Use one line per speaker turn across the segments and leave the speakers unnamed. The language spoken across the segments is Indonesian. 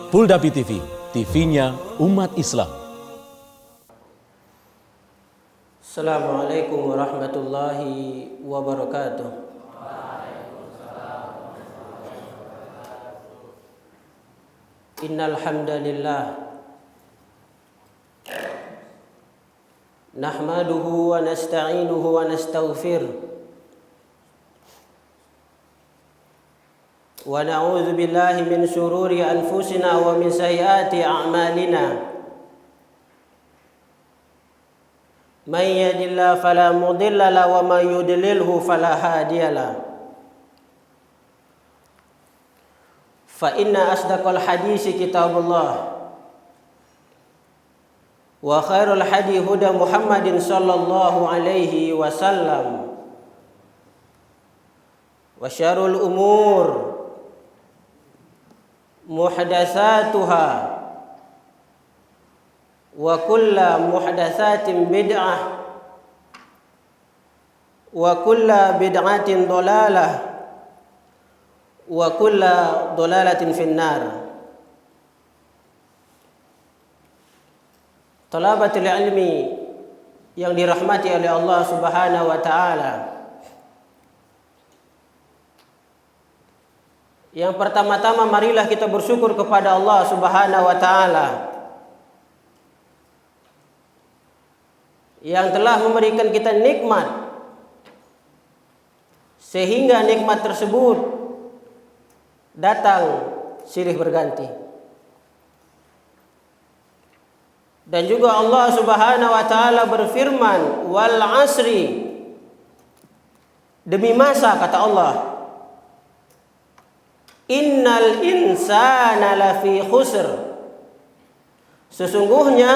Puldapi TV, TV-nya umat Islam.
Assalamualaikum warahmatullahi wabarakatuh. Innal hamdalillah nahmaduhu wa nasta'inuhu wa nastaghfiruh wa na'udzu billahi min shururi anfusina wa min sayyiati a'malina. Man yahdihillahu fala mudilla lahu wa man yudlilhu fala hadiya lahu. Fa inna asdaqal hadisi kitabullah wa khairul hadi huda Muhammadin sallallahu alaihi wasallam wa syarrul umur muhdatsatuha wa kullu muhdatsatin bid'ah wa kullu bid'atin dhalalah wa kullu dhalalatin finnar. Talabatul ilmi yang dirahmati oleh Allah Subhanahu wa taala, yang pertama-tama marilah kita bersyukur kepada Allah Subhanahu wa taala yang telah memberikan kita nikmat, sehingga nikmat tersebut datang silih berganti. Dan juga Allah Subhanahu wa taala berfirman, wal asri, demi masa, kata Allah, innal insana lafi khusr, sesungguhnya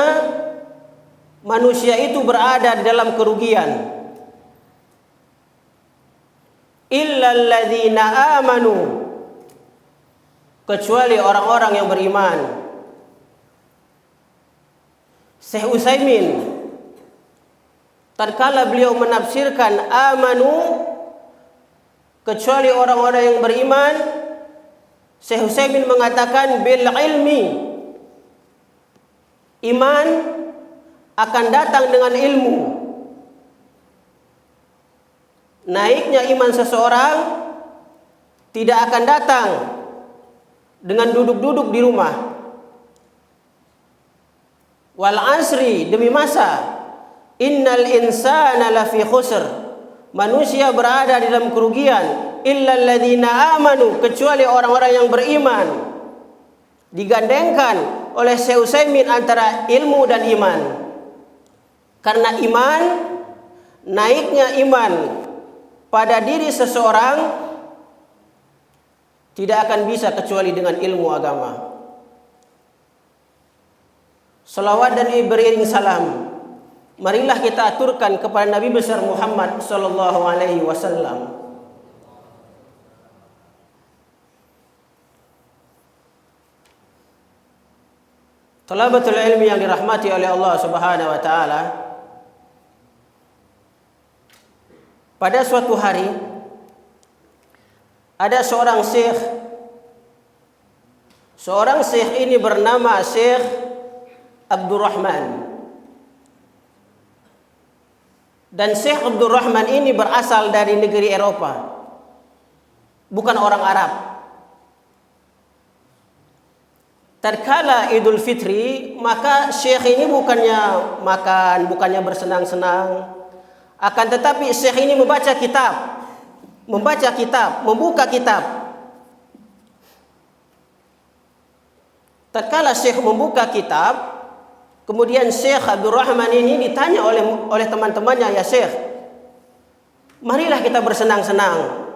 manusia itu berada di dalam kerugian, illal ladzina amanu, kecuali orang-orang yang beriman. Syekh Utsaimin tatkala beliau menafsirkan amanu, kecuali orang-orang yang beriman, Syekh Utsaimin mengatakan bil ilmi, iman akan datang dengan ilmu. Naiknya iman seseorang tidak akan datang dengan duduk-duduk di rumah. Wal asri, demi masa, innal insana lafi khusr, manusia berada di dalam kerugian, illal ladzina amanu, kecuali orang-orang yang beriman. Digandengkan oleh Syekh Utsaimin antara ilmu dan iman, karena iman, naiknya iman pada diri seseorang tidak akan bisa kecuali dengan ilmu agama. Salawat dan beriring salam marilah kita aturkan kepada Nabi besar Muhammad sallallahu alaihi wasallam. Talabatul ilmi yang dirahmati oleh Allah Subhanahu wa taala, pada suatu hari ada seorang syekh ini bernama Syekh Abdurrahman. Dan Syekh Abdurrahman ini berasal dari negeri Eropa, bukan orang Arab. Tatkala Idul Fitri, maka Syekh ini bukannya makan, bukannya bersenang-senang, akan tetapi Syekh ini membuka kitab. Tatkala Syekh membuka kitab, kemudian Syekh Abdurrahman ini ditanya oleh teman-temannya, ya Syekh, marilah kita bersenang-senang,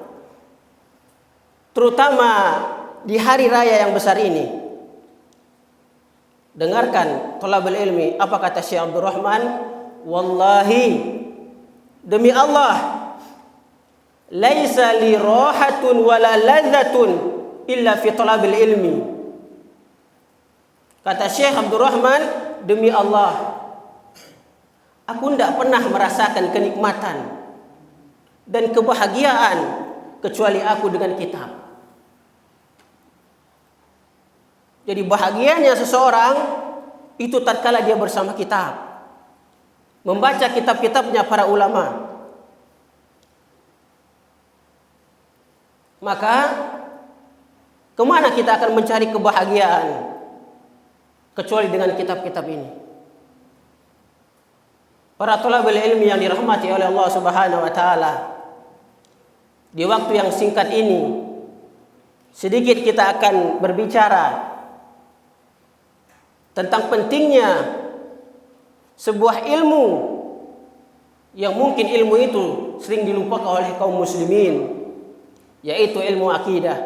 terutama di hari raya yang besar ini. Dengarkan thalabul ilmi, apa kata Syekh Abdurrahman? Wallahi, demi Allah, laisa li rahatun wala ladzatun illa fi thalabil ilmi. Kata Syekh Abdurrahman, demi Allah, aku tidak pernah merasakan kenikmatan dan kebahagiaan kecuali aku dengan kitab. Jadi bahagianya seseorang itu tatkala dia bersama kitab, membaca kitab-kitabnya para ulama. Maka kemana kita akan mencari kebahagiaan kecuali dengan kitab-kitab ini? Para thalabul ilmi yang dirahmati oleh Allah Subhanahu wa taala, di waktu yang singkat ini sedikit kita akan berbicara tentang pentingnya sebuah ilmu yang mungkin ilmu itu sering dilupakan oleh kaum muslimin, yaitu ilmu akidah.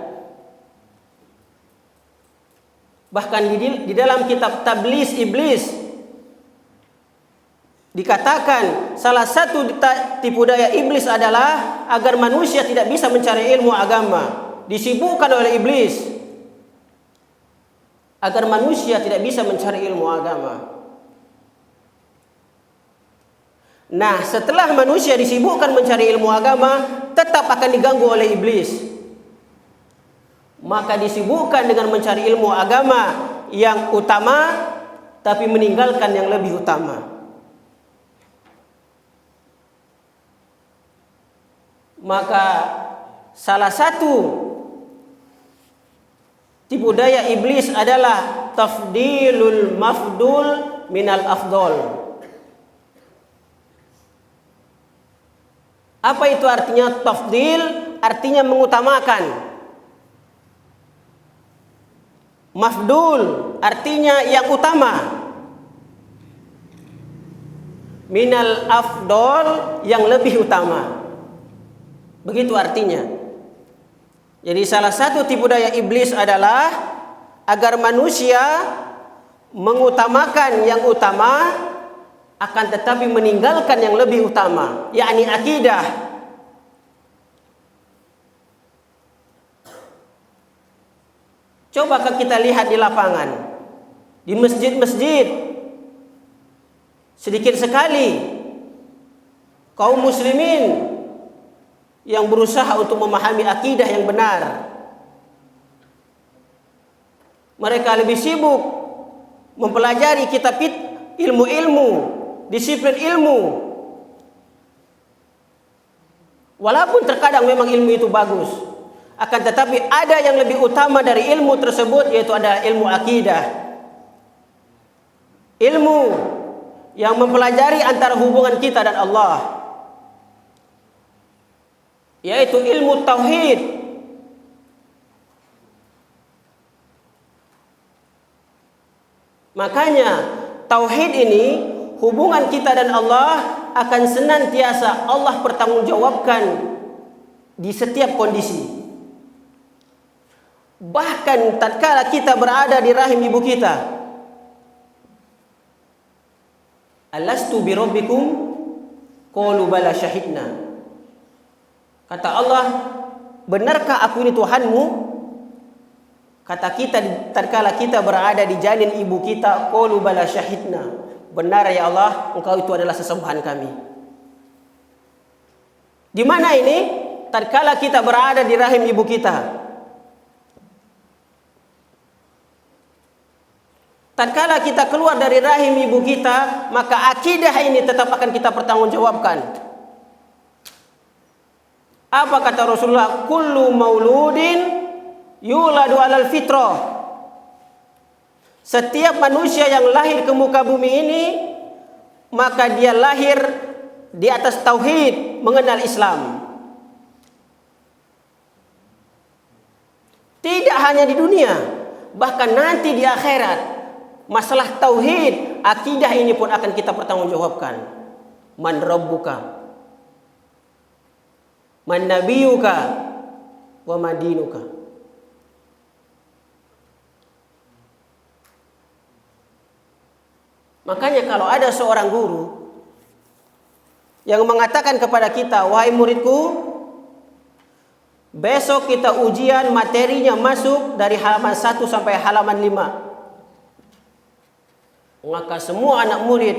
Bahkan di dalam kitab Tablis Iblis dikatakan salah satu tipu daya iblis adalah agar manusia tidak bisa mencari ilmu agama. Disibukkan oleh iblis agar manusia tidak bisa mencari ilmu agama. Nah, setelah manusia disibukkan mencari ilmu agama, tetap akan diganggu oleh iblis. Maka disibukkan dengan mencari ilmu agama yang utama, tapi meninggalkan yang lebih utama. Maka salah satu tipu daya iblis adalah tafdilul mafdul minal afdol. Apa itu artinya tafdil? Artinya mengutamakan. Mafdul artinya yang utama. Minal afdol yang lebih utama. Begitu artinya. Jadi salah satu tipu daya iblis adalah agar manusia mengutamakan yang utama akan tetapi meninggalkan yang lebih utama, yakni akidah. Coba kita lihat di lapangan, di masjid-masjid, sedikit sekali kaum muslimin yang berusaha untuk memahami akidah yang benar. Mereka lebih sibuk mempelajari kitab ilmu-ilmu, disiplin ilmu. Walaupun terkadang memang ilmu itu bagus, akan tetapi ada yang lebih utama dari ilmu tersebut, yaitu adalah ilmu akidah. Ilmu yang mempelajari antara hubungan kita dan Allah, yaitu ilmu tauhid. Makanya tauhid ini, hubungan kita dan Allah akan senantiasa Allah pertanggungjawabkan di setiap kondisi. Bahkan tatkala kita berada di rahim ibu kita, alastu bi rabbikum qalu bala syahidna. Kata Allah, benarkah aku ini Tuhanmu? Kata kita tatkala kita berada di janin ibu kita, qalu bala syahidna. Benar ya Allah, Engkau itu adalah sesembahan kami. Di mana ini? Tatkala kita berada di rahim ibu kita. Tatkala kita keluar dari rahim ibu kita, maka akidah ini tetap akan kita pertanggungjawabkan. Apa kata Rasulullah? Kullu mauludin yuladu alal fitrah. Setiap manusia yang lahir ke muka bumi ini, maka dia lahir di atas tauhid, mengenal Islam. Tidak hanya di dunia, bahkan nanti di akhirat, masalah tauhid, akidah ini pun akan kita pertanggungjawabkan. Man rabbuka, man nabiyuka, wa madinuka. Makanya kalau ada seorang guru yang mengatakan kepada kita, wahai muridku, besok kita ujian materinya masuk dari halaman 1 sampai halaman 5. Maka semua anak murid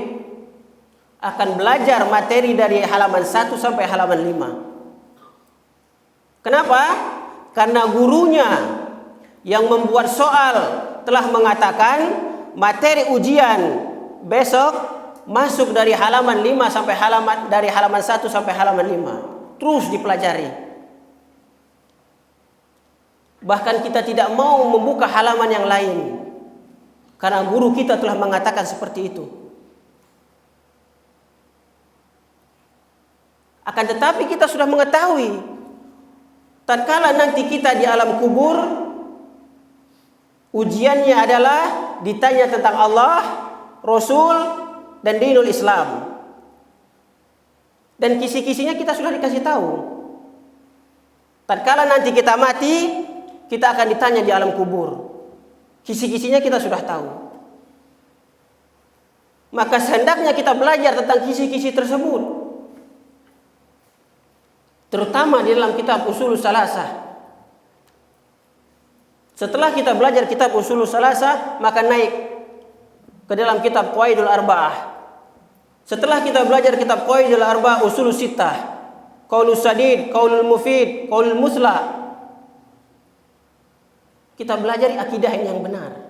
akan belajar materi dari halaman 1 sampai halaman 5. Kenapa? Karena gurunya yang membuat soal telah mengatakan materi ujian besok masuk dari halaman 5 sampai dari halaman 1 sampai halaman 5. Terus dipelajari. Bahkan kita tidak mau membuka halaman yang lain. Karena guru kita telah mengatakan seperti itu. Akan tetapi kita sudah mengetahui, tatkala nanti kita di alam kubur, ujiannya adalah ditanya tentang Allah, Rasul, dan dinul Islam. Dan kisi-kisinya kita sudah dikasih tahu. Tatkala nanti kita mati, kita akan ditanya di alam kubur. Kisi-kisinya kita sudah tahu. Maka sehendaknya kita belajar tentang kisi-kisi tersebut. Terutama di dalam kitab Ushulus Salasah. Setelah kita belajar kitab Ushulus Salasah, maka naik ke dalam kitab Qawaidul Arba'ah. Setelah kita belajar kitab Qawaidul Arba'ah, Ushulus Sittah, Qaulus Sadid, Qaulul Mufid, Qaulul Musla, kita belajar akidah yang benar.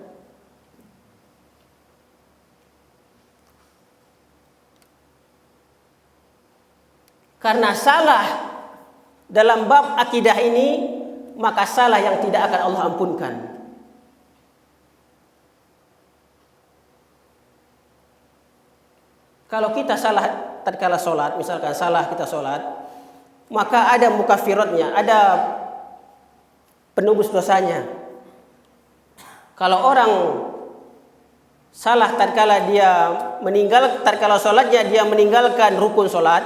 Karena salah dalam bab akidah ini, maka salah yang tidak akan Allah ampunkan. Kalau kita salah tatkala sholat, misalkan salah kita sholat, maka ada mukaffiratnya, ada penebus dosanya. Kalau orang salah tatkala tatkala sholatnya dia meninggalkan rukun sholat,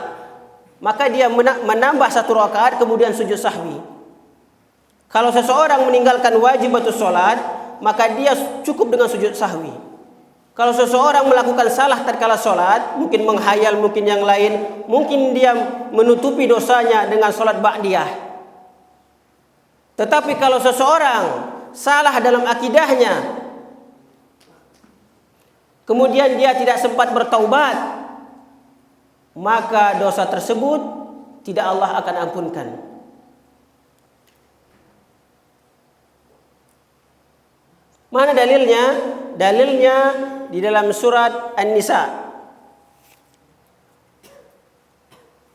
maka dia menambah 1 rakaat kemudian sujud sahwi. Kalau seseorang meninggalkan wajibatus sholat, maka dia cukup dengan sujud sahwi. Kalau seseorang melakukan salah tatkala sholat, mungkin menghayal, mungkin yang lain, mungkin dia menutupi dosanya dengan sholat ba'diyah. Tetapi kalau seseorang salah dalam akidahnya, kemudian dia tidak sempat bertaubat, maka dosa tersebut tidak Allah akan ampunkan. Mana dalilnya? Dalilnya di dalam surat An-Nisa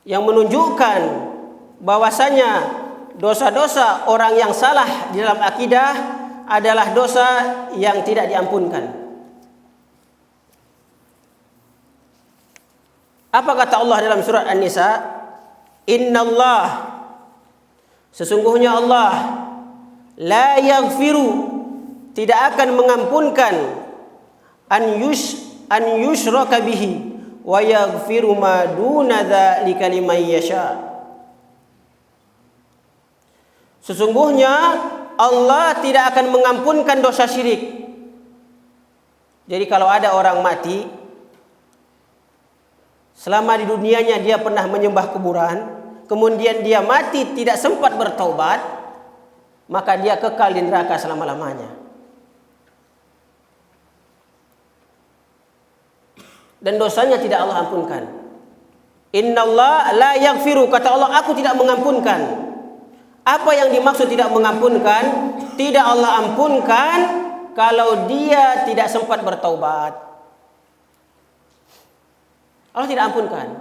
yang menunjukkan bahwasanya dosa-dosa orang yang salah di dalam akidah adalah dosa yang tidak diampunkan. Apa kata Allah dalam surat An-Nisa? Innallah, sesungguhnya Allah, la yaghfiru, tidak akan mengampunkan, an yushraka bihi, wa yaghfiru ma duna dzalika liman yasha. Sesungguhnya Allah tidak akan mengampunkan dosa syirik. Jadi kalau ada orang mati, selama di dunianya dia pernah menyembah kuburan, kemudian dia mati tidak sempat bertaubat, maka dia kekal di neraka selama-lamanya. Dan dosanya tidak Allah ampunkan. Innallaha la yaghfiru, kata Allah, aku tidak mengampunkan. Apa yang dimaksud tidak mengampunkan? Tidak Allah ampunkan kalau dia tidak sempat bertaubat. Allah tidak ampunkan.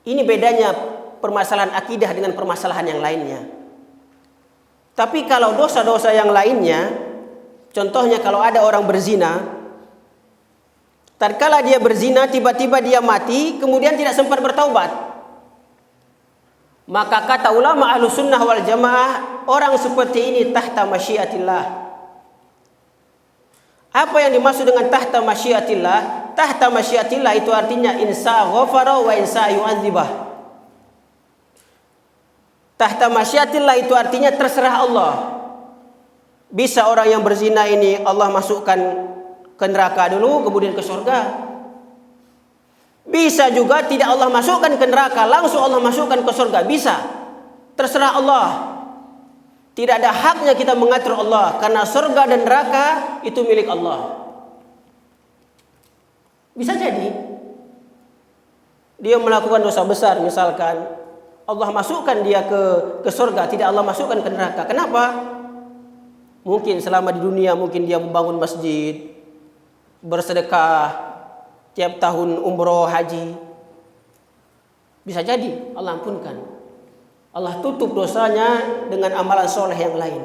Ini bedanya permasalahan akidah dengan permasalahan yang lainnya. Tapi kalau dosa-dosa yang lainnya, contohnya kalau ada orang berzina, tatkala dia berzina tiba-tiba dia mati, kemudian tidak sempat bertaubat, maka kata ulama ahlu sunnah wal jamaah, orang seperti ini tahta masyiatillah. Apa yang dimaksud dengan tahta masyiatillah? Tahta masyiatillah itu artinya insa ghafara wa insa yu'adzibah. Tahta masyiatillah itu artinya terserah Allah. Bisa orang yang berzina ini Allah masukkan ke neraka dulu, kemudian ke surga. Bisa juga tidak Allah masukkan ke neraka, langsung Allah masukkan ke surga. Bisa. Terserah Allah. Tidak ada haknya kita mengatur Allah, karena surga dan neraka itu milik Allah. Bisa jadi dia melakukan dosa besar, misalkan Allah masukkan dia ke surga, tidak Allah masukkan ke neraka. Kenapa? Mungkin selama di dunia mungkin dia membangun masjid, bersedekah, tiap tahun umroh haji. Bisa jadi Allah ampunkan. Allah tutup dosanya dengan amalan soleh yang lain.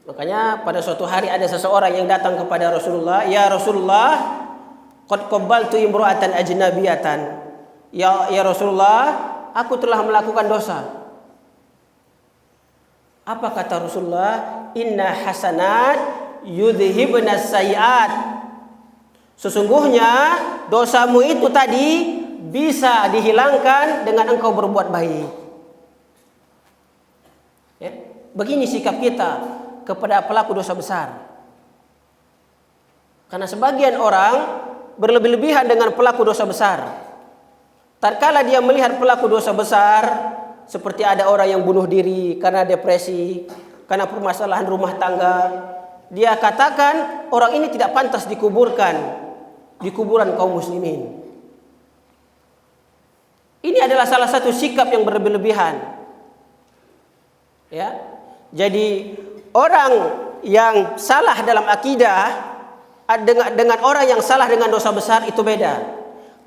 Makanya pada suatu hari ada seseorang yang datang kepada Rasulullah, "Ya Rasulullah, qad qabbaltu imra'atan ajnabiyatan." Ya Rasulullah, aku telah melakukan dosa. Apa kata Rasulullah? "Inna hasanat yudhibna sayyi'at." Sesungguhnya dosamu itu tadi bisa dihilangkan dengan engkau berbuat baik. Ya, begini sikap kita kepada pelaku dosa besar. Karena sebagian orang berlebih-lebihan dengan pelaku dosa besar. Tatkala dia melihat pelaku dosa besar, seperti ada orang yang bunuh diri karena depresi, karena permasalahan rumah tangga, dia katakan orang ini tidak pantas dikuburkan di kuburan kaum muslimin. Ini adalah salah satu sikap yang berlebihan. Ya. Jadi orang yang salah dalam akidah dengan orang yang salah dengan dosa besar itu beda.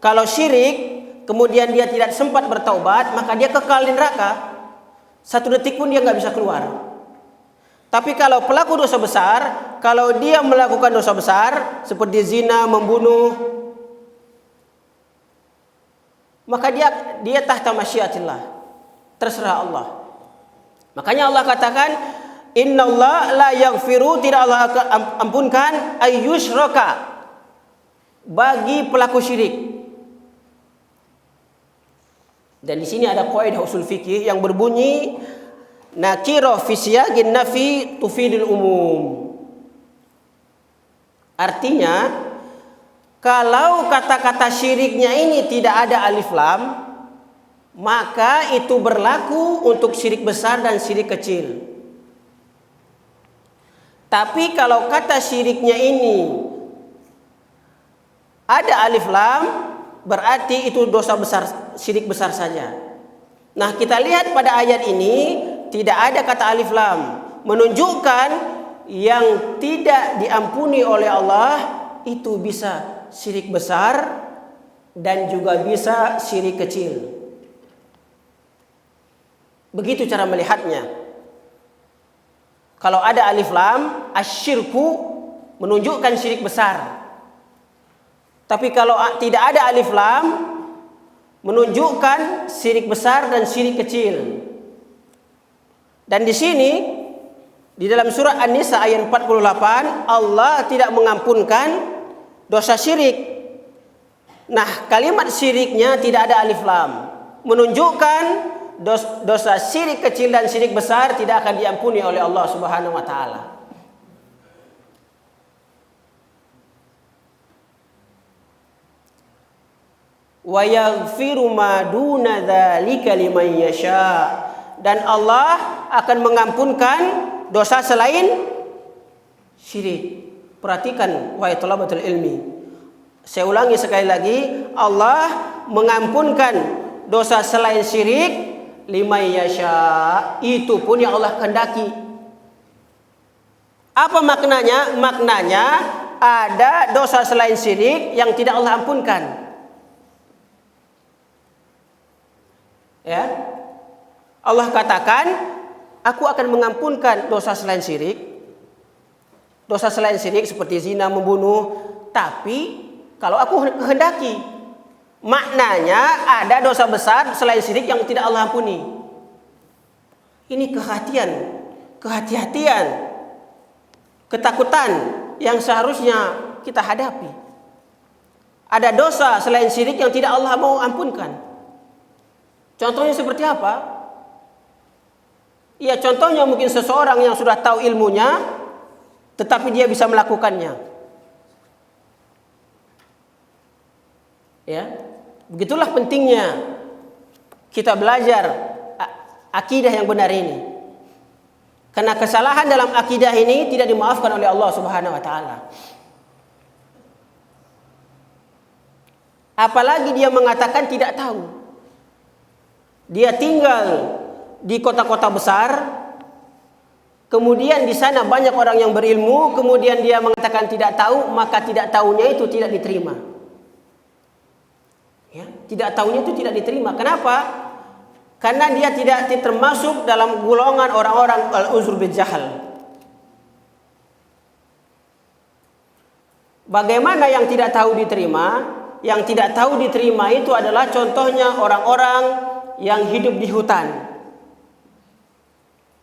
Kalau syirik kemudian dia tidak sempat bertaubat, maka dia kekal di neraka. 1 detik pun dia nggak bisa keluar. Tapi kalau pelaku dosa besar, kalau dia melakukan dosa besar seperti zina, membunuh, maka dia tahta masyiatillah, terserah Allah. Makanya Allah katakan, "Innallaha la yaghfiru," tidak Allah ampunkan, ayyushraka, bagi pelaku syirik. Dan di sini ada kaidah usul fikih yang berbunyi, nakirah fi siyaqin nafi tufidul umum. Artinya, kalau kata-kata syiriknya ini tidak ada alif lam, maka itu berlaku untuk syirik besar dan syirik kecil. Tapi kalau kata syiriknya ini ada alif lam, berarti itu dosa besar, syirik besar saja. Nah, kita lihat pada ayat ini tidak ada kata alif lam, menunjukkan yang tidak diampuni oleh Allah itu bisa syirik besar dan juga bisa syirik kecil. Begitu cara melihatnya. Kalau ada alif lam, asyirku menunjukkan syirik besar. Tapi kalau tidak ada alif lam, menunjukkan syirik besar dan syirik kecil. Dan di sini di dalam surah An-Nisa ayat 48, Allah tidak mengampunkan dosa syirik. Nah, kalimat syiriknya tidak ada alif lam, menunjukkan dosa syirik kecil dan syirik besar tidak akan diampuni oleh Allah Subhanahu wa taala. Wa yaghfiru ma duna dzalika liman yasha, dan Allah akan mengampunkan dosa selain syirik. Perhatikan wahai thalabatul ilmi. Saya ulangi sekali lagi, Allah mengampunkan dosa selain syirik liman yasha, itu pun yang Allah kehendaki. Apa maknanya? Maknanya ada dosa selain syirik yang tidak Allah ampunkan. Ya. Allah katakan, aku akan mengampunkan dosa selain syirik. Dosa selain syirik seperti zina, membunuh, tapi kalau aku kehendaki, maknanya ada dosa besar selain syirik yang tidak Allah ampuni. Ini kehati-hatian, ketakutan yang seharusnya kita hadapi. Ada dosa selain syirik yang tidak Allah mau ampunkan. Contohnya seperti apa? Ya, contohnya mungkin seseorang yang sudah tahu ilmunya, tetapi dia bisa melakukannya. Ya, begitulah pentingnya kita belajar akidah yang benar ini. Karena kesalahan dalam akidah ini tidak dimaafkan oleh Allah Subhanahu wa taala. Apalagi dia mengatakan tidak tahu. Dia tinggal di kota-kota besar, kemudian di sana banyak orang yang berilmu, kemudian dia mengatakan tidak tahu, maka tidak tahunya itu tidak diterima. Ya, tidak tahunya itu tidak diterima. Kenapa? Karena dia tidak termasuk dalam golongan orang-orang al-uzur bil jahal. Bagaimana yang tidak tahu diterima? Yang tidak tahu diterima itu adalah contohnya orang-orang yang hidup di hutan,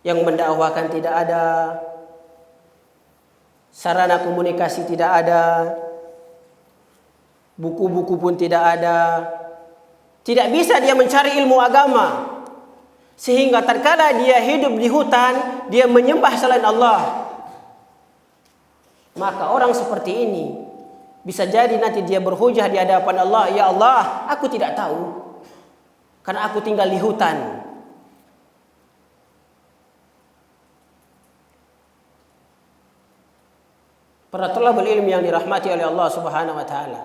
yang mendakwakan tidak ada, sarana komunikasi tidak ada, buku-buku pun tidak ada. Tidak bisa dia mencari ilmu agama, sehingga tatkala dia hidup di hutan, dia menyembah selain Allah. Maka orang seperti ini bisa jadi nanti dia berhujah di hadapan Allah, ya Allah, aku tidak tahu karena aku tinggal di hutan. Para thalabul ilmi yang dirahmati oleh Allah Subhanahu wa taala.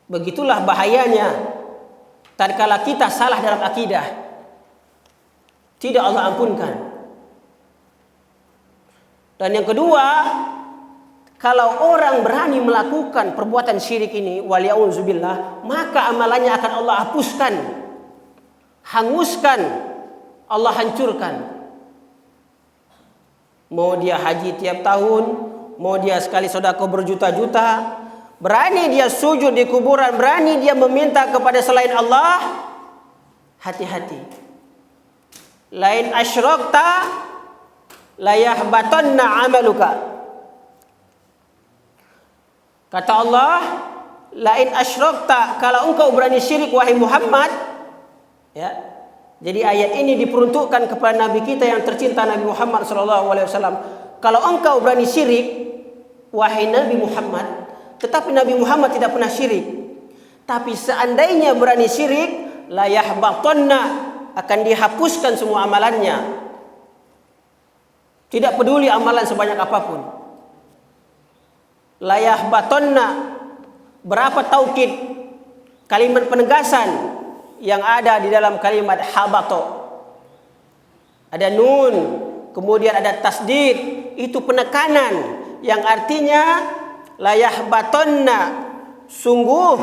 Begitulah bahayanya tatkala kita salah dalam akidah. Tidak Allah ampunkan. Dan yang kedua, kalau orang berani melakukan perbuatan syirik ini, waliyauzubillah, maka amalannya akan Allah hapuskan, hanguskan, Allah hancurkan. Mau dia haji tiap tahun, mau dia sekali sedekah berjuta-juta, berani dia sujud di kuburan, berani dia meminta kepada selain Allah, hati-hati. Lain asyrakta la yahbatanna amaluka. Kata Allah, lain asyrakta, kalau engkau berani syirik wahai Muhammad, ya. Jadi ayat ini diperuntukkan kepada Nabi kita yang tercinta, Nabi Muhammad SAW. Kalau engkau berani syirik wahai Nabi Muhammad, tetapi Nabi Muhammad tidak pernah syirik. Tapi seandainya berani syirik, la yahbatanna, akan dihapuskan semua amalannya. Tidak peduli amalan sebanyak apapun. La yahbatanna, berapa taukid kalimat penegasan yang ada di dalam kalimat habato. Ada nun, kemudian ada tasdid, itu penekanan yang artinya la yahbatanna, sungguh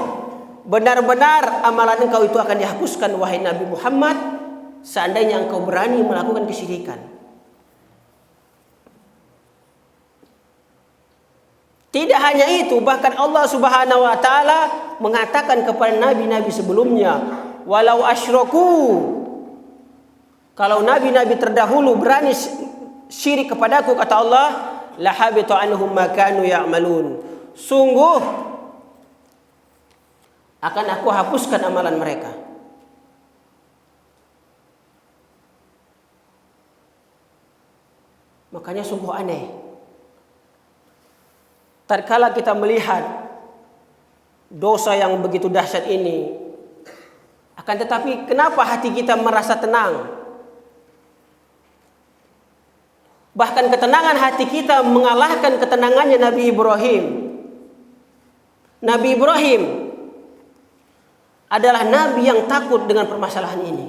benar-benar amalan engkau itu akan dihapuskan wahai Nabi Muhammad, seandainya engkau berani melakukan kesyirikan. Tidak hanya itu, bahkan Allah Subhanahu wa taala mengatakan kepada nabi-nabi sebelumnya, walau asyraku, kalau nabi-nabi terdahulu berani syirik kepadaku, kata Allah, la habita anhum ma kanu ya'malun, sungguh akan aku hapuskan amalan mereka. Makanya sungguh aneh tatkala kita melihat dosa yang begitu dahsyat ini, akan tetapi kenapa hati kita merasa tenang? Bahkan ketenangan hati kita mengalahkan ketenangannya Nabi Ibrahim. Nabi Ibrahim adalah nabi yang takut dengan permasalahan ini.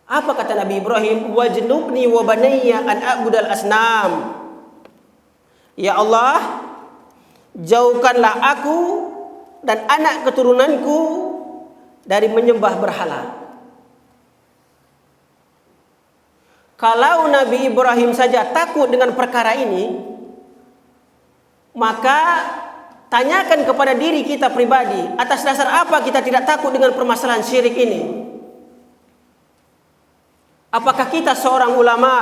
Apa kata Nabi Ibrahim? Wajnubni wa banayya an a'budal asnam. Ya Allah, jauhkanlah aku dan anak keturunanku dari menyembah berhala. Kalau Nabi Ibrahim saja takut dengan perkara ini, maka tanyakan kepada diri kita pribadi, atas dasar apa kita tidak takut dengan permasalahan syirik ini? Apakah kita seorang ulama?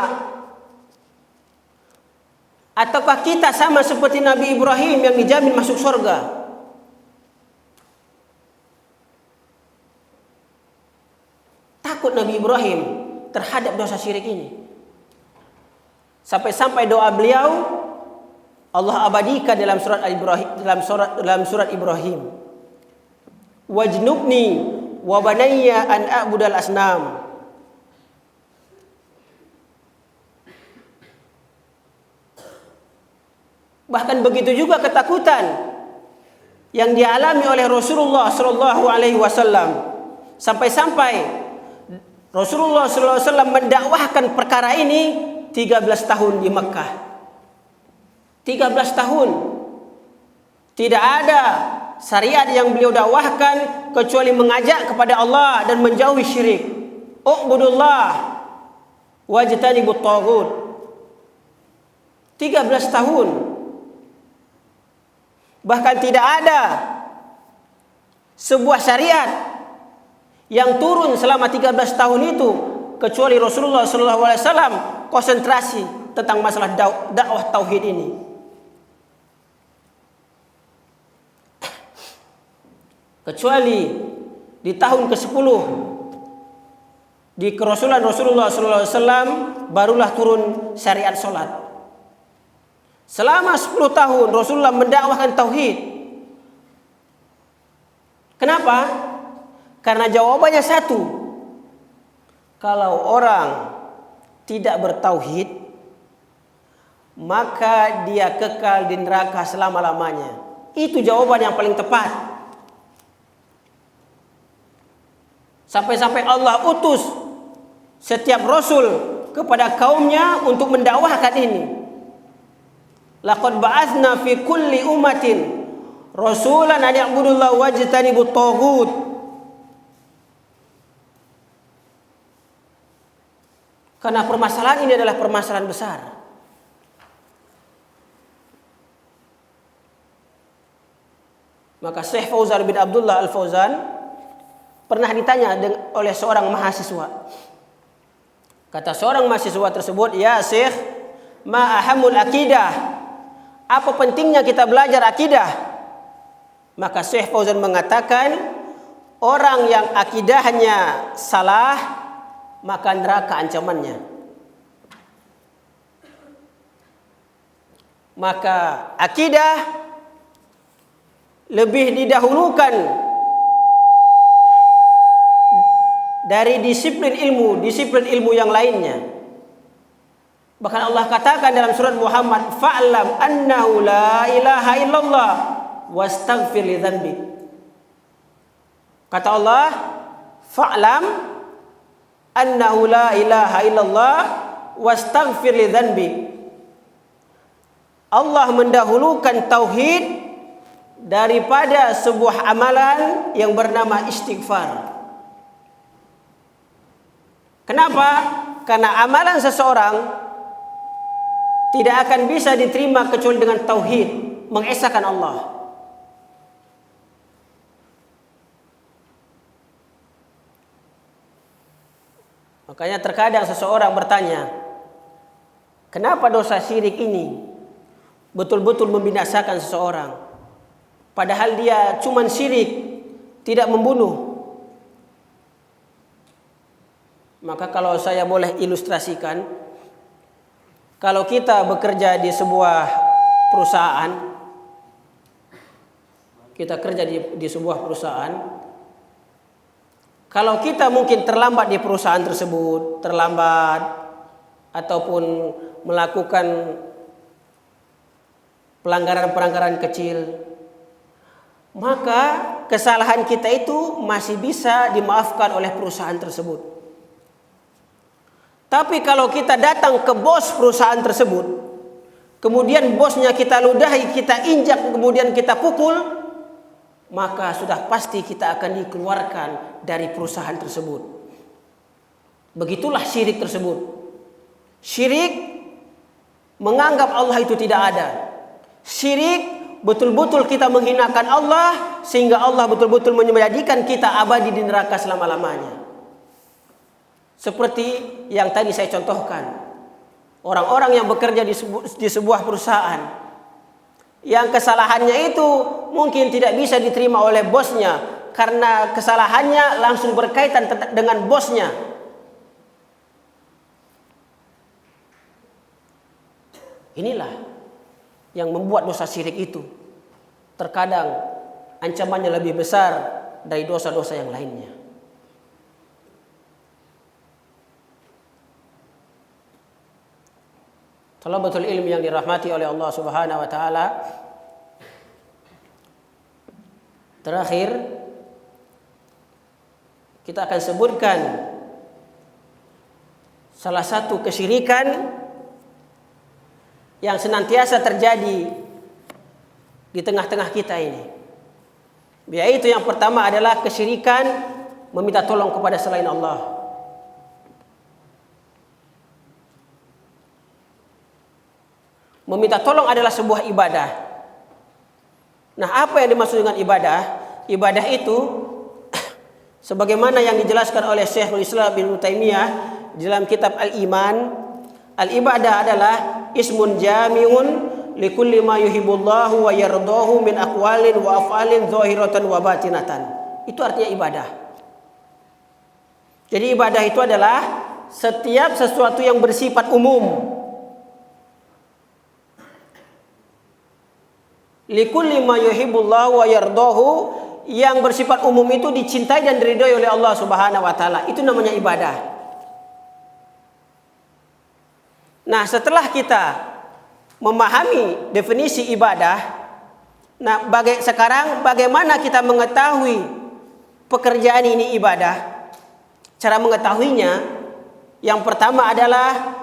Ataukah kita sama seperti Nabi Ibrahim yang dijamin masuk surga? Takut Nabi Ibrahim terhadap dosa syirik ini. Sampai-sampai doa beliau Allah abadikan dalam surat Ibrahim, dalam surat Ibrahim. Wajnubni wa banayya an a'budal asnam. Bahkan begitu juga ketakutan yang dialami oleh Rasulullah sallallahu alaihi wasallam. Sampai-sampai Rasulullah SAW mendakwahkan perkara ini 13 tahun di Mekah. 13 tahun. Tidak ada syariat yang beliau dakwahkan kecuali mengajak kepada Allah dan menjauhi syirik. U'budullah wajtanibut taghut. 13 tahun. Bahkan tidak ada sebuah syariat yang turun selama 13 tahun itu kecuali Rasulullah SAW konsentrasi tentang masalah dakwah tauhid ini. Kecuali di tahun ke-10 di kerasulan Rasulullah SAW barulah turun syariat solat. Selama 10 tahun Rasulullah mendakwahkan tauhid. Kenapa? Karena jawabannya satu. Kalau orang tidak bertauhid, maka dia kekal di neraka selama-lamanya. Itu jawaban yang paling tepat. Sampai-sampai Allah utus setiap rasul kepada kaumnya untuk mendakwahkan ini. Laqad ba'atsna fi kulli ummatin rasulan an ya'budullaha wajtanibut taghut. Karena permasalahan ini adalah permasalahan besar. Maka Syekh Fauzan bin Abdullah Al-Fauzan pernah ditanya oleh seorang mahasiswa. Kata seorang mahasiswa tersebut, "Ya Syekh, ma ahamul akidah?" Apa pentingnya kita belajar akidah? Maka Syekh Fauzan mengatakan, orang yang akidahnya salah maka neraka ancamannya. Maka akidah lebih didahulukan dari disiplin ilmu yang lainnya. Bahkan Allah katakan dalam surat Muhammad, fa'lam annahu la ilaha illallah wastaghfir li dzanbik. Kata Allah, fa'lam annahu la ilaha illallah wastaghfir li dzanbik. Allah mendahulukan tauhid daripada sebuah amalan yang bernama istighfar. Kenapa? Karena amalan seseorang tidak akan bisa diterima kecuali dengan tauhid, mengesahkan Allah. Makanya terkadang seseorang bertanya, kenapa dosa syirik ini betul-betul membinasakan seseorang? Padahal dia cuma syirik, tidak membunuh. Maka kalau saya boleh ilustrasikan, kalau kita bekerja di sebuah perusahaan, kalau kita mungkin terlambat di perusahaan tersebut, ataupun melakukan pelanggaran-pelanggaran kecil, maka kesalahan kita itu masih bisa dimaafkan oleh perusahaan tersebut. Tapi kalau kita datang ke bos perusahaan tersebut, kemudian bosnya kita ludahi, kita injak, kemudian kita pukul, maka sudah pasti kita akan dikeluarkan dari perusahaan tersebut. Begitulah syirik tersebut. Syirik menganggap Allah itu tidak ada. Syirik betul-betul kita menghinakan Allah sehingga Allah betul-betul menjadikan kita abadi di neraka selama-lamanya. Seperti yang tadi saya contohkan, orang-orang yang bekerja di sebuah perusahaan yang kesalahannya itu mungkin tidak bisa diterima oleh bosnya karena kesalahannya langsung berkaitan dengan bosnya. Inilah yang membuat dosa syirik itu terkadang ancamannya lebih besar dari dosa-dosa yang lainnya. Talabatul ilmi yang dirahmati oleh Allah Subhanahu wa taala. Terakhir kita akan sebutkan salah satu kesyirikan yang senantiasa terjadi di tengah-tengah kita ini. Yaitu yang pertama adalah kesyirikan meminta tolong kepada selain Allah. Meminta tolong adalah sebuah ibadah. Nah, apa yang dimaksud dengan ibadah? Ibadah itu sebagaimana yang dijelaskan oleh Syekhul Islam Ibnu Taimiyah dalam kitab Al-Iman, al-ibadah adalah ismun jami'un likulli ma yuhibbullahu wa yardahu min aqwalin wa af'alin zahiratan wa batinatan. Itu artinya ibadah. Jadi ibadah itu adalah setiap sesuatu yang bersifat umum. Likulli ma yuhibbullahu wa yardahu, yang bersifat umum itu dicintai dan diridhoi oleh Allah Subhanahu wa taala. Itu namanya ibadah. Nah, setelah kita memahami definisi ibadah, nah sekarang bagaimana kita mengetahui pekerjaan ini ibadah? Cara mengetahuinya, yang pertama adalah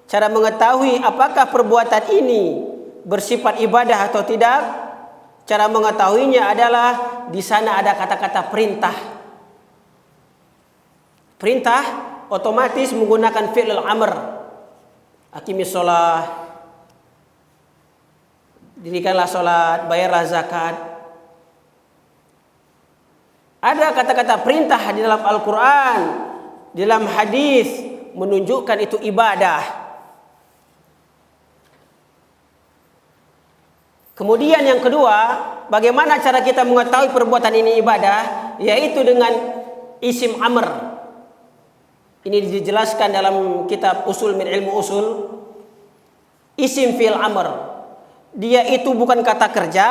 cara mengetahui apakah perbuatan ini bersifat ibadah atau tidak. Cara mengetahuinya adalah di sana ada kata-kata perintah. Perintah otomatis menggunakan fi'il amr. Aqimis shalah, dirikanlah salat, bayarlah zakat. Ada kata-kata perintah di dalam Al-Qur'an, di dalam hadis menunjukkan itu ibadah. Kemudian yang kedua, bagaimana cara kita mengetahui perbuatan ini ibadah? Yaitu dengan isim amr. Ini dijelaskan dalam kitab Usul min Ilmu Usul. Isim fi'il amr, dia itu bukan kata kerja,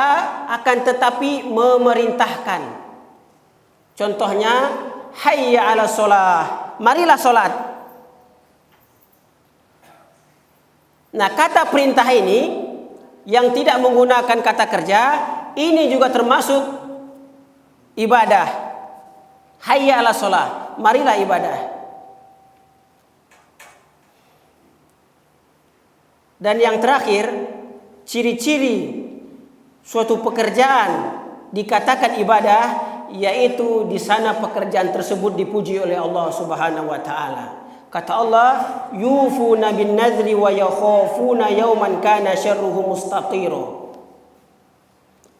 akan tetapi memerintahkan. Contohnya, hayya 'ala shalah, marilah salat. Nah, kata perintah ini yang tidak menggunakan kata kerja, ini juga termasuk ibadah. Hayya 'ala shalah, marilah ibadah. Dan yang terakhir, ciri-ciri suatu pekerjaan dikatakan ibadah, yaitu di sana pekerjaan tersebut dipuji oleh Allah Subhanahu wa taala. Kata Allah, yufuna bin nadri wa yakhafuna yawman kana syarruhu mustaqira.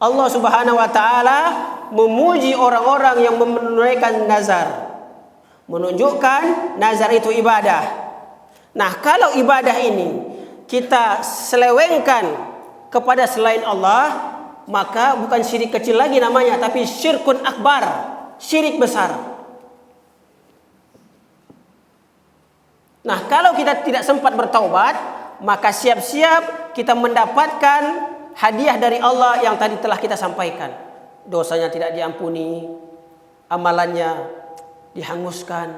Allah Subhanahu wa taala memuji orang-orang yang menunaikan nazar, menunjukkan nazar itu ibadah. Nah, kalau ibadah ini kita selewengkan kepada selain Allah, maka bukan syirik kecil lagi namanya, tapi syirkun akbar, syirik besar. Nah, kalau kita tidak sempat bertaubat, maka siap-siap kita mendapatkan hadiah dari Allah yang tadi telah kita sampaikan. Dosanya tidak diampuni, amalannya dihanguskan,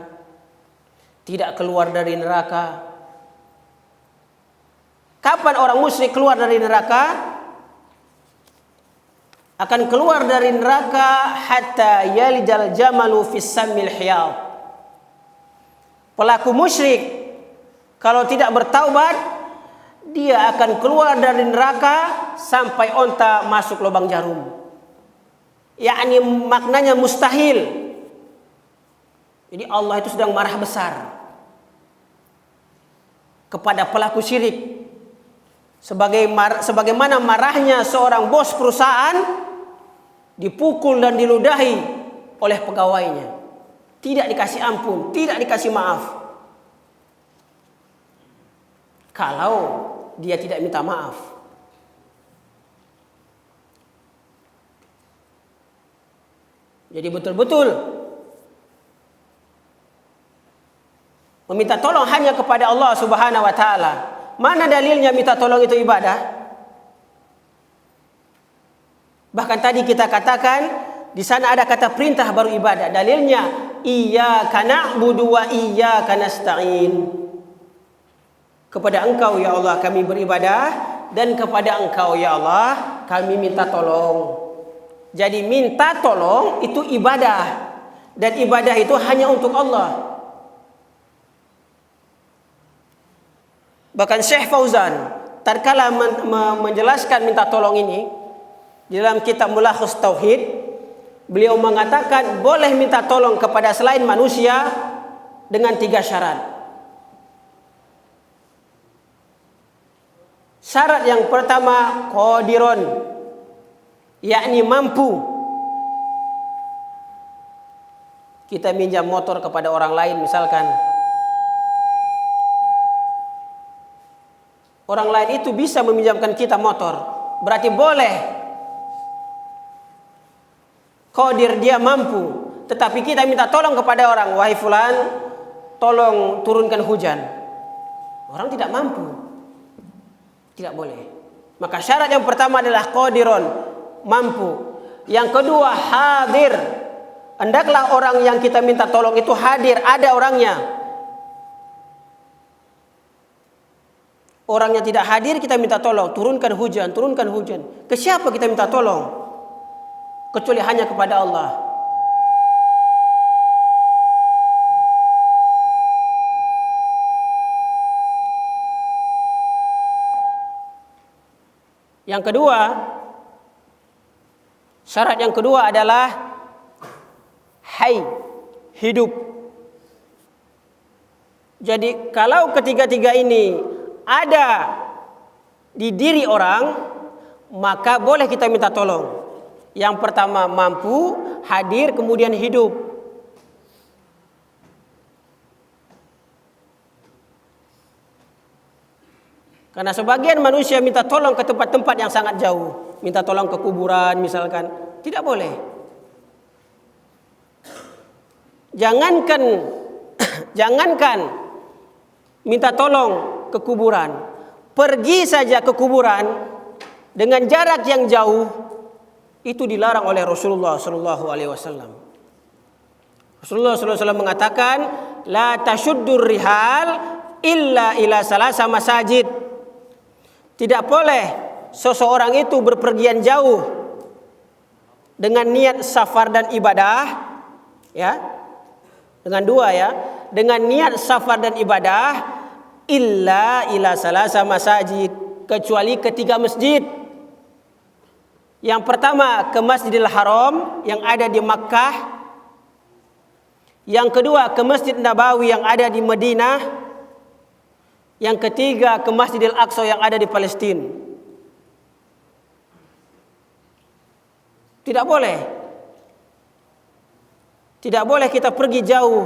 tidak keluar dari neraka. Kapan orang musyrik keluar dari neraka? Akan keluar dari neraka hatta yalijal jamalu fis sammil hiyad. Pelaku musyrik kalau tidak bertaubat, dia akan keluar dari neraka sampai onta masuk lubang jarum. Yakni maknanya mustahil. Jadi Allah itu sedang marah besar kepada pelaku syirik. Sebagaimana marahnya seorang bos perusahaan dipukul dan diludahi oleh pegawainya, tidak dikasih ampun, tidak dikasih maaf kalau dia tidak minta maaf. Jadi betul-betul meminta tolong hanya kepada Allah Subhanahu wa taala. Mana dalilnya minta tolong itu ibadah? Bahkan tadi kita katakan di sana ada kata perintah baru ibadah. Dalilnya iyyaka na'budu wa iyyaka nasta'in. Kepada Engkau ya Allah kami beribadah, dan kepada Engkau ya Allah kami minta tolong. Jadi minta tolong itu ibadah, dan ibadah itu hanya untuk Allah. Bahkan Syekh Fauzan tatkala menjelaskan minta tolong ini di dalam kitab Mulakhas Tauhid, beliau mengatakan boleh minta tolong kepada selain manusia dengan 3 syarat. Syarat yang pertama qadirun, yakni mampu. Kita minjam motor kepada orang lain misalkan, orang lain itu bisa meminjamkan kita motor, berarti boleh. Qadir, dia mampu. Tetapi kita minta tolong kepada orang, wahai fulan, tolong turunkan hujan. Orang tidak mampu, tidak boleh. Maka syarat yang pertama adalah qadirun, mampu. Yang kedua hadir. Hendaklah orang yang kita minta tolong itu hadir, ada orangnya. Orangnya tidak hadir, kita minta tolong, turunkan hujan, turunkan hujan. Ke siapa kita minta tolong? Kecuali hanya kepada Allah. Yang kedua, syarat yang kedua adalah hayy, hidup. Jadi kalau ketiga-tiga ini ada di diri orang, maka boleh kita minta tolong. Yang pertama mampu, hadir, kemudian hidup. Karena sebagian manusia minta tolong ke tempat-tempat yang sangat jauh, minta tolong ke kuburan misalkan, tidak boleh. Jangankan minta tolong ke kuburan, pergi saja ke kuburan dengan jarak yang jauh itu dilarang oleh Rasulullah sallallahu alaihi wasallam. Rasulullah sallallahu alaihi wasallam mengatakan, la tashuddur rihal illa ila salasa masajid. Tidak boleh seseorang itu berpergian jauh dengan niat safar dan ibadah, ya. Dengan 2 ya, dengan niat safar dan ibadah, illa ila salasa masajid, kecuali ke 3 masjid. Yang pertama ke Masjidil Haram yang ada di Makkah. Yang kedua ke Masjid Nabawi yang ada di Madinah. Yang ketiga ke Masjidil Aqsa yang ada di Palestina. Tidak boleh. Tidak boleh kita pergi jauh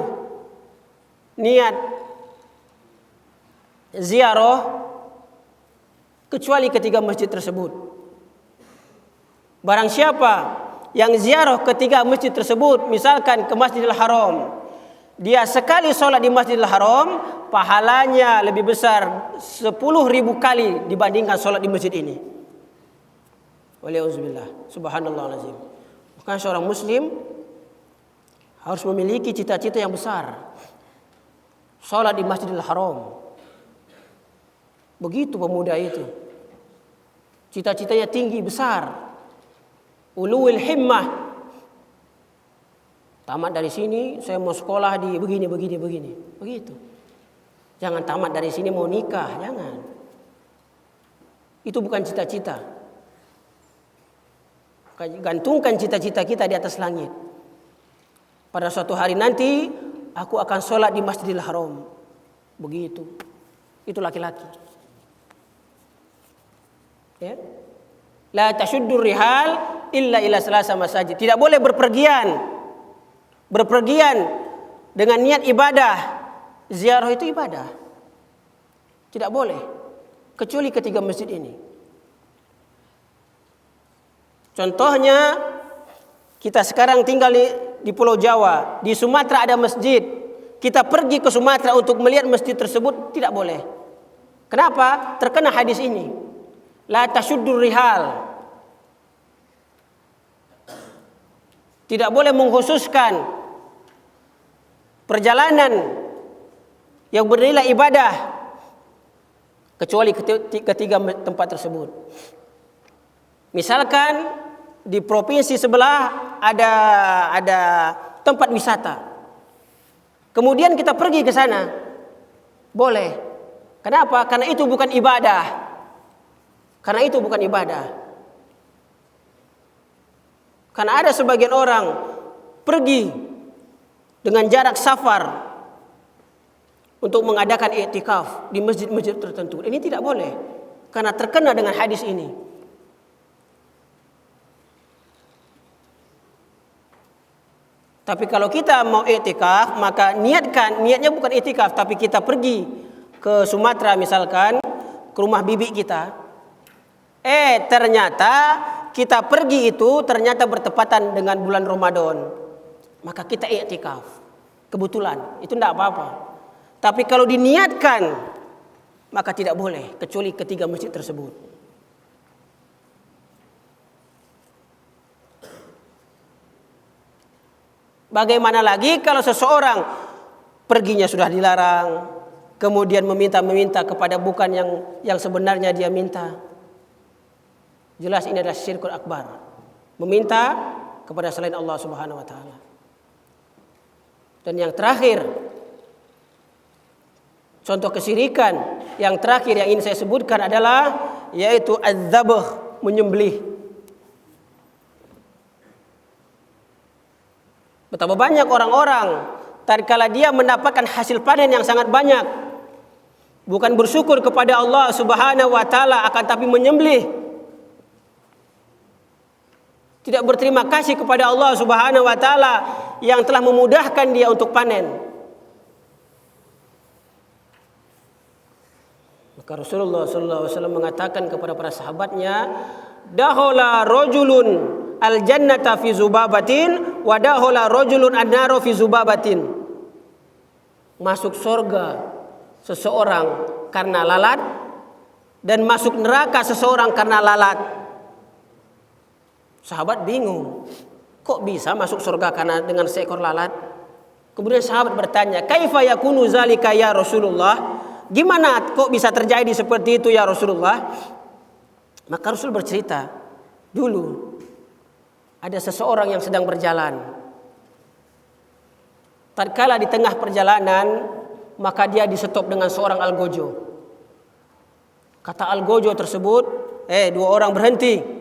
niat ziarah kecuali ke 3 masjid tersebut. Barang siapa yang ziarah ke 3 masjid tersebut, misalkan ke Masjidil Haram, dia sekali sholat di Masjidil Haram, pahalanya lebih besar 10.000 kali dibandingkan sholat di masjid ini. Waliyauzubillah, subhanallahulazim. Maka seorang muslim harus memiliki cita-cita yang besar. Salat di Masjidil Haram. Begitu pemuda itu. Cita-citanya tinggi, besar. Uluwil himmah. Tamat dari sini, saya mau sekolah di begini. Begitu. Jangan tamat dari sini mau nikah, jangan. Itu bukan cita-cita. Gantungkan cita-cita kita di atas langit. Pada suatu hari nanti aku akan sholat di Masjidil Haram. Begitu. Itu laki-laki. Ya. La tashuddur rihal illa ila salasa masajid. Tidak boleh berpergian. Berpergian dengan niat ibadah. Ziarah itu ibadah. Tidak boleh. Kecuali ke 3 masjid ini. Contohnya, kita sekarang tinggal di Pulau Jawa, di Sumatera ada masjid. Kita pergi ke Sumatera untuk melihat masjid tersebut, tidak boleh. Kenapa? Terkena hadis ini. La tashuddur rihal. Tidak boleh mengkhususkan perjalanan yang bernilai ibadah kecuali ketiga tempat tersebut. Misalkan di provinsi sebelah ada tempat wisata. Kemudian kita pergi ke sana. Boleh. Kenapa? Karena itu bukan ibadah. Karena itu bukan ibadah. Karena ada sebagian orang pergi dengan jarak safar untuk mengadakan i'tikaf di masjid-masjid tertentu. Ini tidak boleh karena terkena dengan hadis ini. Tapi kalau kita mau i'tikaf, maka niatnya bukan i'tikaf, tapi kita pergi ke Sumatera misalkan, ke rumah bibi kita. Ternyata kita pergi itu ternyata bertepatan dengan bulan Ramadan. Maka kita i'tikaf. Kebetulan, itu tidak apa-apa. Tapi kalau diniatkan, maka tidak boleh kecuali ketiga masjid tersebut. Bagaimana lagi kalau seseorang perginya sudah dilarang, kemudian meminta kepada bukan yang sebenarnya dia minta. Jelas ini adalah syirkul akbar. Meminta kepada selain Allah Subhanahu wa taala. Dan yang terakhir, contoh kesyirikan yang terakhir yang ingin saya sebutkan adalah yaitu az-zabh, menyembelih. Betapa banyak orang-orang tatkala dia mendapatkan hasil panen yang sangat banyak, bukan bersyukur kepada Allah Subhanahu wa taala, akan tapi menyembelih. Tidak berterima kasih kepada Allah Subhanahu wa taala yang telah memudahkan dia untuk panen. Maka Rasulullah sallallahu alaihi wasallam mengatakan kepada para sahabatnya, "Dakhala rajulun al-jannata fi zubabatin wa dakhala rajulun an-nara fi zubabatin." Masuk surga seseorang karena lalat dan masuk neraka seseorang karena lalat. Sahabat bingung, kok bisa masuk surga karena dengan seekor lalat? Kemudian sahabat bertanya, "Kaifa yakunu zalika ya Rasulullah?" Gimana kok bisa terjadi seperti itu ya Rasulullah? Maka Rasul bercerita, dulu ada seseorang yang sedang berjalan. Tatkala di tengah perjalanan, maka dia di-stop dengan seorang algojo. Kata algojo tersebut, dua orang berhenti.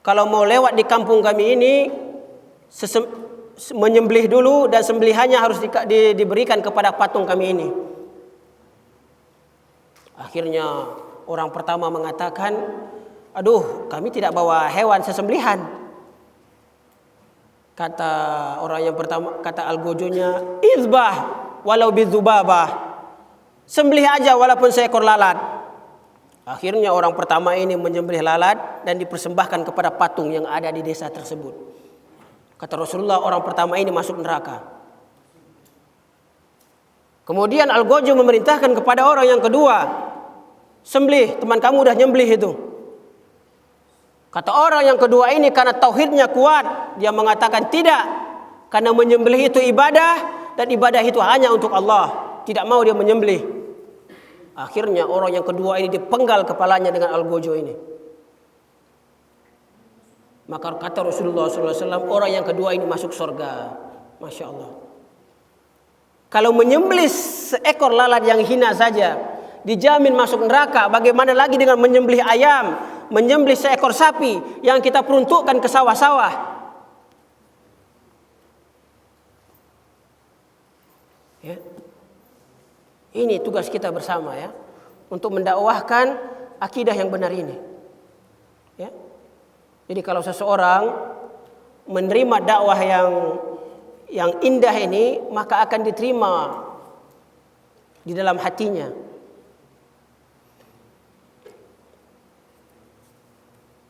Kalau mau lewat di kampung kami ini, menyembelih dulu dan sembelihannya harus diberikan kepada patung kami ini. Akhirnya orang pertama mengatakan, "Aduh, kami tidak bawa hewan sesembelihan." Kata orang yang pertama, kata algojonya, "Izbah walau bidzubabah." Sembelih aja walaupun seekor lalat. Akhirnya orang pertama ini menyembelih lalat dan dipersembahkan kepada patung yang ada di desa tersebut. Kata Rasulullah, orang pertama ini masuk neraka. Kemudian algojo memerintahkan kepada orang yang kedua, "Sembelih, teman kamu udah nyembelih itu." Kata orang yang kedua ini karena tauhidnya kuat, dia mengatakan tidak, karena menyembelih itu ibadah dan ibadah itu hanya untuk Allah. Tidak mau dia menyembelih. Akhirnya orang yang kedua ini dipenggal kepalanya dengan algojo ini. Maka kata Rasulullah SAW, orang yang kedua ini masuk surga. Masya Allah. Kalau menyembelih seekor lalat yang hina saja dijamin masuk neraka, bagaimana lagi dengan menyembelih ayam, menyembelih seekor sapi yang kita peruntukkan ke sawah-sawah? Ya. Ini tugas kita bersama ya, untuk mendakwahkan akidah yang benar ini. Ya. Jadi kalau seseorang menerima dakwah yang indah ini, maka akan diterima di dalam hatinya.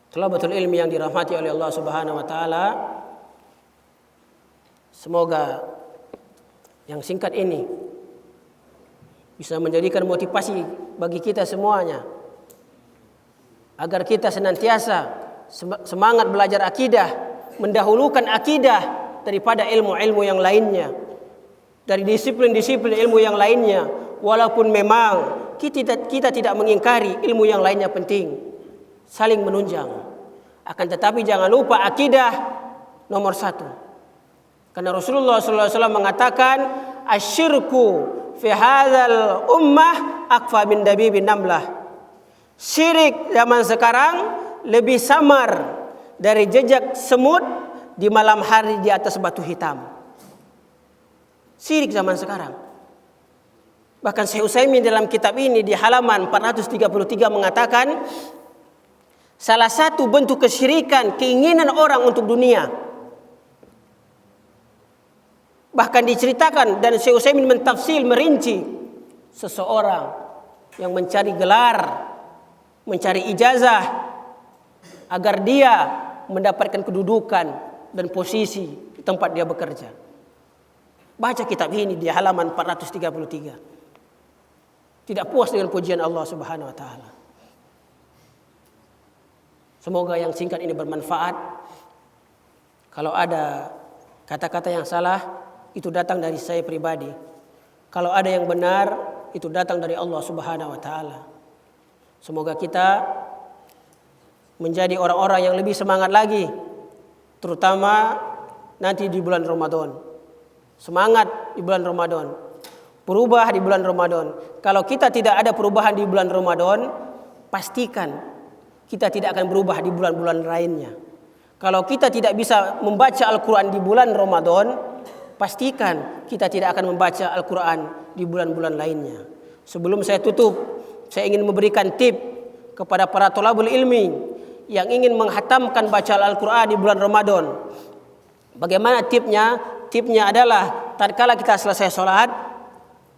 Thalabatul ilmi yang dirahmati oleh Allah Subhanahu wa taala, semoga yang singkat ini bisa menjadikan motivasi bagi kita semuanya agar kita senantiasa semangat belajar akidah, mendahulukan akidah daripada ilmu-ilmu yang lainnya, dari disiplin-disiplin ilmu yang lainnya. Walaupun memang kita tidak mengingkari ilmu yang lainnya penting, saling menunjang. Akan tetapi jangan lupa akidah nomor satu. Karena Rasulullah SAW mengatakan, "Asyirku fi hadzal ummah akfa min dabibin namlah. Syirik zaman sekarang lebih samar dari jejak semut di malam hari di atas batu hitam. Syirik zaman sekarang. Bahkan Syekh Utsaimin dalam kitab ini di halaman 433 mengatakan, salah satu bentuk kesyirikan keinginan orang untuk dunia. Bahkan diceritakan dan Syekh Utsaimin mentafsir merinci, seseorang yang mencari gelar, mencari ijazah agar dia mendapatkan kedudukan dan posisi di tempat dia bekerja. Baca kitab ini di halaman 433. Tidak puas dengan pujian Allah Subhanahu wa taala. Semoga yang singkat ini bermanfaat. Kalau ada kata-kata yang salah, itu datang dari saya pribadi. Kalau ada yang benar, itu datang dari Allah Subhanahu wa taala. Semoga kita menjadi orang-orang yang lebih semangat lagi, terutama nanti di bulan Ramadan. Semangat di bulan Ramadan. Berubah di bulan Ramadan. Kalau kita tidak ada perubahan di bulan Ramadan, pastikan kita tidak akan berubah di bulan-bulan lainnya. Kalau kita tidak bisa membaca Al-Quran di bulan Ramadan, pastikan kita tidak akan membaca Al-Quran di bulan-bulan lainnya. Sebelum saya tutup, saya ingin memberikan tip kepada para thalabul ilmi yang ingin menghatamkan bacaan Al-Quran di bulan Ramadan. Bagaimana tipnya? Tipnya adalah tatkala kita selesai sholat,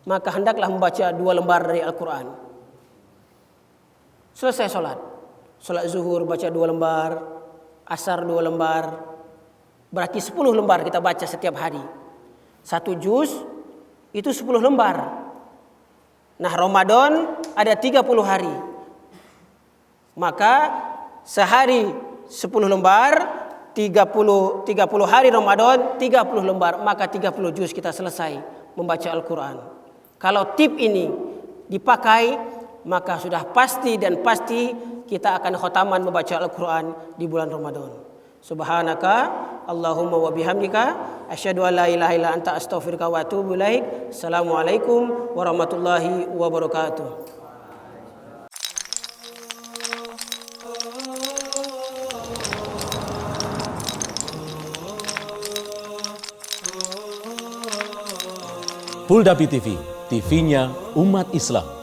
maka hendaklah membaca 2 lembar dari Al-Quran. Selesai sholat, sholat zuhur baca 2 lembar, asar 2 lembar, berarti 10 lembar kita baca setiap hari. 1 juz itu 10 lembar. Nah, Ramadan ada 30 hari. Maka sehari 10 lembar, 30 hari Ramadan 30 lembar, maka 30 juz kita selesai membaca Al-Quran. Kalau tip ini dipakai, maka sudah pasti dan pasti kita akan khataman membaca Al-Quran di bulan Ramadan. Subhanaka Allahumma wa bihamdika asyhadu an la ilaha illa anta astaghfiruka wa atubu ilaik. Assalamualaikum warahmatullahi wabarakatuh.
Puldapi TV, TV-nya umat Islam.